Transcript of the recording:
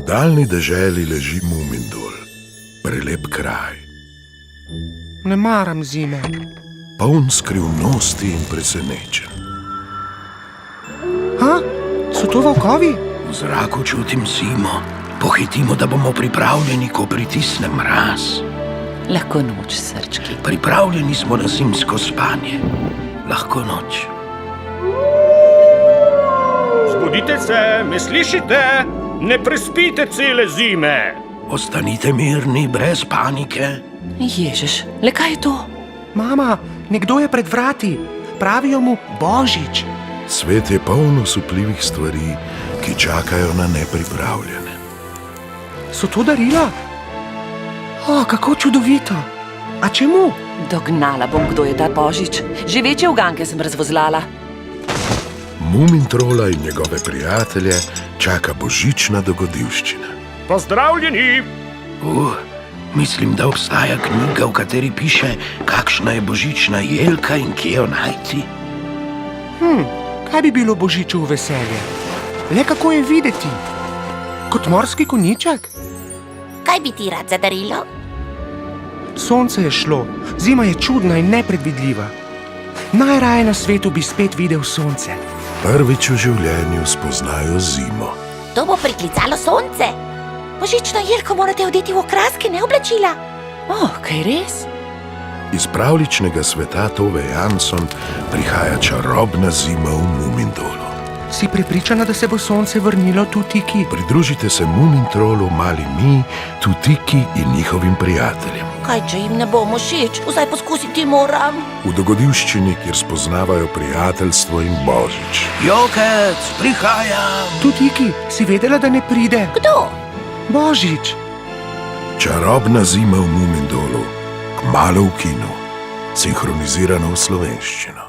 daljni deželi leži Mumindol, prelep kraj, Ne maram zime. poln skrivnosti in presenečenj. Ha? So to volkovi? V zraku čutim zimo. Pohitimo, da bomo pripravljeni, ko pritisne mraz. Lahko noč, srčki. Pripravljeni smo na zimsko spanje. Lahko noč. Zbudite se, me slišite? Ne prespite cele zime. Ostanite mirni, brez panike. Ježiš, le kaj je to? Mama, nekdo je pred vrati. Pravijo mu Božič. Svet je poln osupljivih stvari, ki čakajo na nepripravljene. So to darila? O, kako čudovito. A čemu? Dognala bom, kdo je ta Božič. Že večje uganke sem razvozlala. Mumintrola in njegove prijatelje čaka božična dogodivščina. Pozdravljeni! Mislim, da obstaja knjiga, v kateri piše, kakšna je božična jelka in kje jo najti. Kaj bi bilo Božiču v veselje? Le kako je videti? Kot morski konjiček? Kaj bi ti rad za darilo? Sonce je šlo, zima je čudna in nepredvidljiva. Najraje na svetu bi spet videl sonce. Prvič v življenju spoznajo zimo. To bo priklicalo sonce. Božično jelko morate odeti v okraske, ne oblačila. Kaj res? Iz pravličnega sveta Tove Jansson prihaja čarobna zima v Mumindolu. Si prepričana, da se bo sonce vrnilo Tutiki? Pridružite se Mumintrolu, Mali Mi, Tutiki in njihovim prijateljem. Kaj, če jim ne bomo všeč? Vsaj poskusiti moram. V dogodivščini, kjer spoznavajo prijateljstvo in božič. Jokec, prihajam! Tutiki, si vedela, da ne pride? Kdo? Božič! Čarobna zima v Mumindolu, kmalu v kinu, sinhronizirano v slovenščino.